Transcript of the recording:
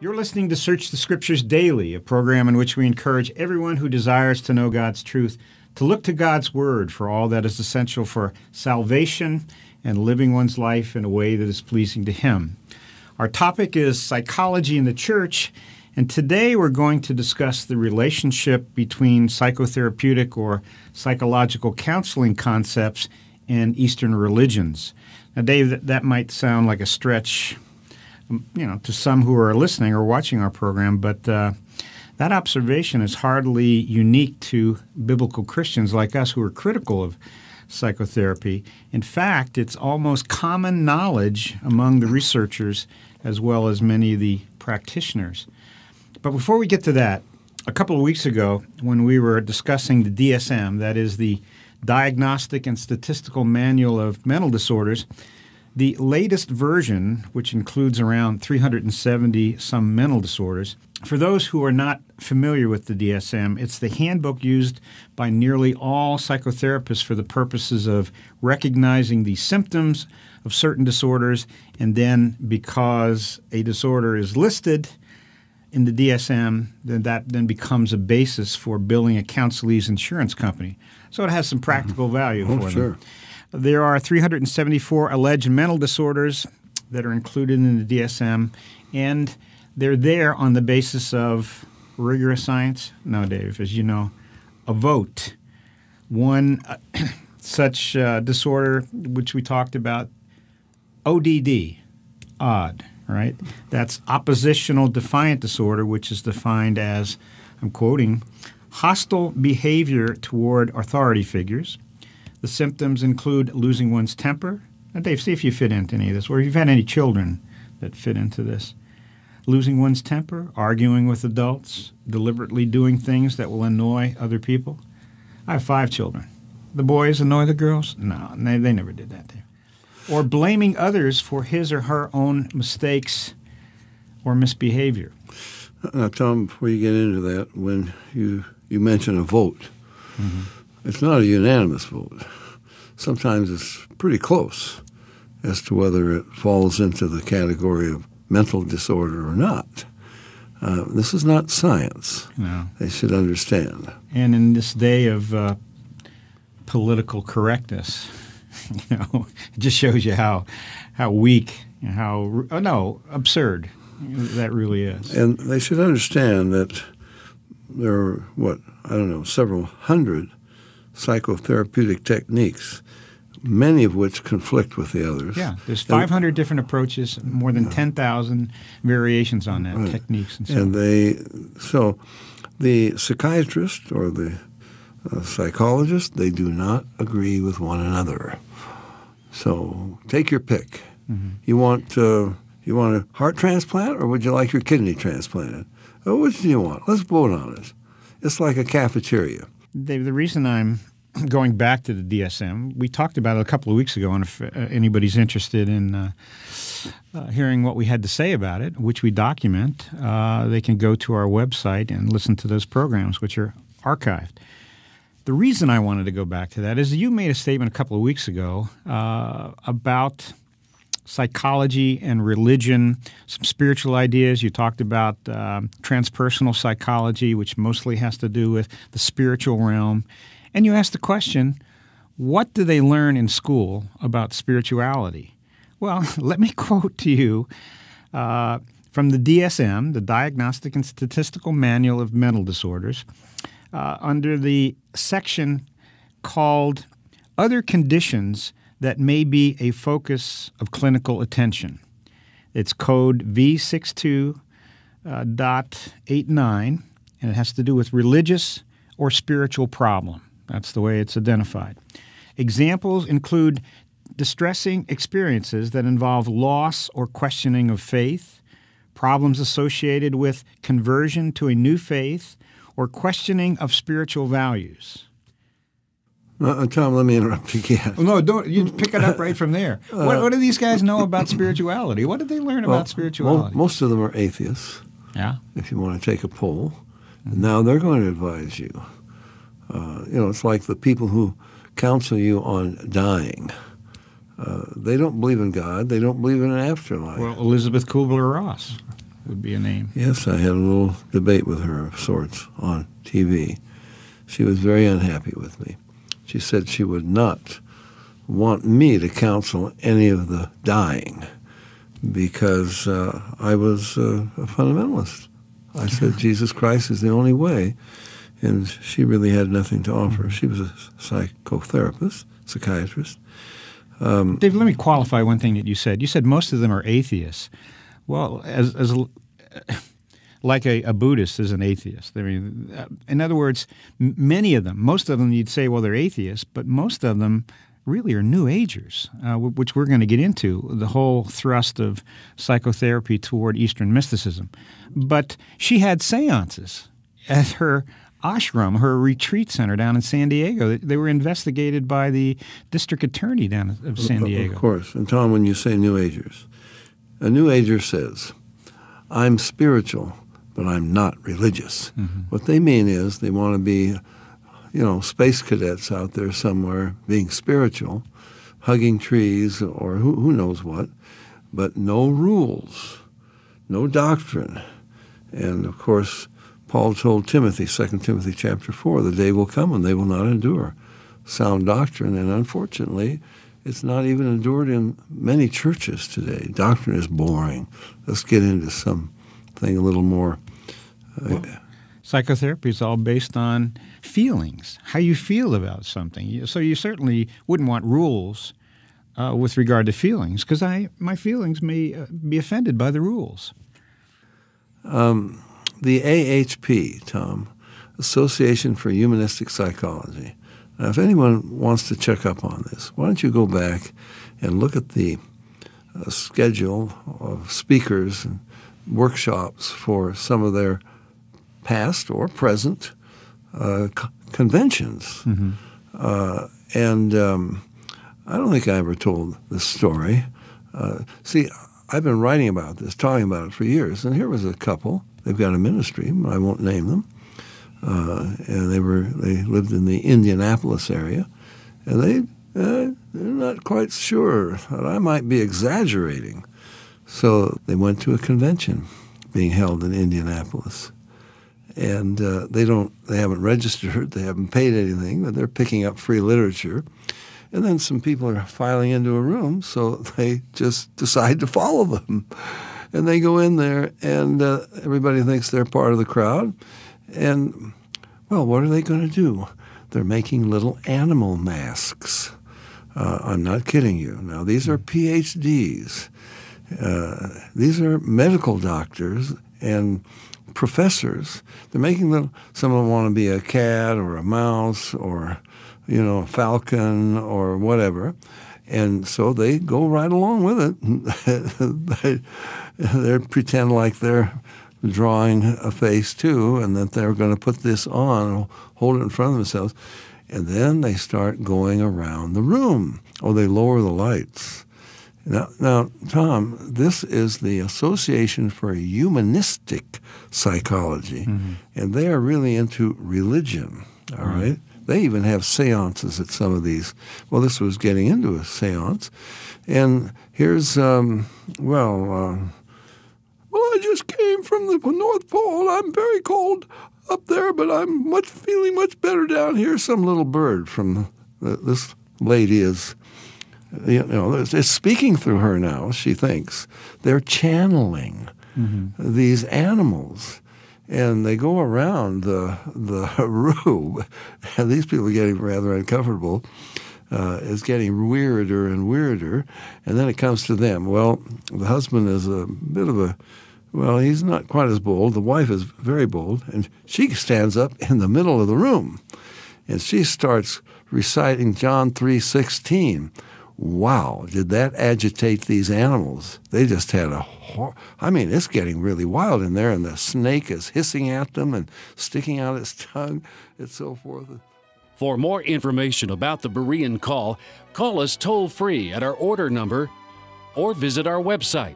You're listening to Search the Scriptures Daily, a program in which we encourage everyone who desires to know God's truth to look to God's Word for all that is essential for salvation and living one's life in a way that is pleasing to Him. Our topic is psychology in the church, and today we're going to discuss the relationship between psychotherapeutic or psychological counseling concepts and Eastern religions. Now, Dave, that might sound like a stretch, to some who are listening or watching our program, but that observation is hardly unique to biblical Christians like us who are critical of psychotherapy. In fact, it's almost common knowledge among the researchers as well as many of the practitioners. But before we get to that, a couple of weeks ago when we were discussing the DSM, that is the Diagnostic and Statistical Manual of Mental Disorders, the latest version, which includes around 370 some mental disorders, for those who are not familiar with the DSM, it's the handbook used by nearly all psychotherapists for the purposes of recognizing the symptoms of certain disorders, and then because a disorder is listed in the DSM, then that then becomes a basis for billing a counselee's insurance company. So it has some practical value for them. Sure. There are 374 alleged mental disorders that are included in the DSM, and they're there on the basis of rigorous science. No, Dave, as you know, a vote. One such disorder, which we talked about, ODD, odd, right? That's oppositional defiant disorder, which is defined as, I'm quoting, hostile behavior toward authority figures. The symptoms include losing one's temper. Now, Dave, see if you fit into any of this, or if you've had any children that fit into this. Losing one's temper, arguing with adults, deliberately doing things that will annoy other people. I have 5 children. The boys annoy the girls? No, they never did that, Dave. Or blaming others for his or her own mistakes or misbehavior. Now, Tom, before you get into that, when you mention a vote, it's not a unanimous vote. Sometimes it's pretty close as to whether it falls into the category of mental disorder or not. This is not science. No. They should understand. And in this day of political correctness, it just shows you how weak and how absurd that really is. And they should understand that there are, several hundred psychotherapeutic techniques, many of which conflict with the others. Yeah, there's 500 different approaches, more than 10,000 variations on that, right. Techniques and so on. So the psychiatrist or the psychologist, they do not agree with one another. So take your pick. Mm-hmm. You want a heart transplant, or would you like your kidney transplanted? Which do you want? Let's vote on it. It's like a cafeteria. Dave, the reason I'm going back to the DSM, we talked about it a couple of weeks ago, and if anybody's interested in hearing what we had to say about it, which we document, they can go to our website and listen to those programs, which are archived. The reason I wanted to go back to that is you made a statement a couple of weeks ago about psychology and religion, some spiritual ideas. You talked about transpersonal psychology, which mostly has to do with the spiritual realm. And you asked the question, what do they learn in school about spirituality? Well, let me quote to you from the DSM, the Diagnostic and Statistical Manual of Mental Disorders, under the section called Other Conditions that may be a focus of clinical attention. It's code V62.89, and it has to do with religious or spiritual problem. That's the way it's identified. Examples include distressing experiences that involve loss or questioning of faith, problems associated with conversion to a new faith, or questioning of spiritual values. Tom, let me interrupt again. No, don't. You pick it up right from there. What do these guys know about spirituality? What did they learn about spirituality? Most of them are atheists. Yeah. If you want to take a poll, now they're going to advise you. It's like the people who counsel you on dying. They don't believe in God. They don't believe in an afterlife. Well, Elizabeth Kubler-Ross. would be a name. Yes, I had a little debate with her of sorts on TV. She was very unhappy with me. She said she would not want me to counsel any of the dying because I was a fundamentalist. I said Jesus Christ is the only way, and she really had nothing to offer. She was a psychotherapist, psychiatrist. Dave, let me qualify one thing that you said. You said most of them are atheists. Well, as like a Buddhist is an atheist. I mean, in other words, many of them, most of them, you'd say, well, they're atheists, but most of them really are New Agers, which we're going to get into, the whole thrust of psychotherapy toward Eastern mysticism. But she had seances at her ashram, her retreat center down in San Diego. They were investigated by the district attorney down of San Diego. Of course. And Tom, when you say New Agers, a New Ager says, I'm spiritual, but I'm not religious. Mm-hmm. What they mean is they want to be, space cadets out there somewhere being spiritual, hugging trees or who knows what, but no rules, no doctrine. And, of course, Paul told Timothy, 2 Timothy chapter 4, the day will come when they will not endure sound doctrine. And unfortunately, it's not even endured in many churches today. Doctrine is boring. Let's get into something a little more. Psychotherapy is all based on feelings, how you feel about something. So you certainly wouldn't want rules with regard to feelings, because my feelings may be offended by the rules. The AHP, Tom, Association for Humanistic Psychology. Now, if anyone wants to check up on this, why don't you go back and look at the schedule of speakers and workshops for some of their past or present conventions. Mm-hmm. And I don't think I ever told this story. See, I've been writing about this, talking about it for years, and here was a couple. They've got a ministry, I won't name them, and they lived in the Indianapolis area, and they're not quite sure that I might be exaggerating. So they went to a convention being held in Indianapolis, and they haven't registered, they haven't paid anything, but they're picking up free literature. And then some people are filing into a room, so they just decide to follow them. And they go in there, and everybody thinks they're part of the crowd. And, well, what are they going to do? They're making little animal masks. I'm not kidding you. Now, these are PhDs. These are medical doctors and professors. They're making some of them want to be a cat or a mouse or, a falcon or whatever. And so they go right along with it. They pretend like they're drawing a face too, and that they're going to put this on, hold it in front of themselves. And then they start going around the room. Oh, they lower the lights. Now, Tom, this is the Association for Humanistic Psychology, mm-hmm. and they are really into religion, all right? They even have seances at some of these. Well, this was getting into a seance. And here's, I just came from the North Pole. I'm very cold up there, but I'm feeling much better down here. Some little bird from this lady is, it's speaking through her now, she thinks. They're channeling these animals. And they go around the room, and these people are getting rather uncomfortable. It's getting weirder and weirder. And then it comes to them. Well, the husband is a bit of he's not quite as bold. The wife is very bold, and she stands up in the middle of the room, and she starts reciting John 3:16. Wow, did that agitate these animals? They just had it's getting really wild in there, and the snake is hissing at them and sticking out its tongue and so forth. For more information about the Berean call us toll-free at our order number or visit our website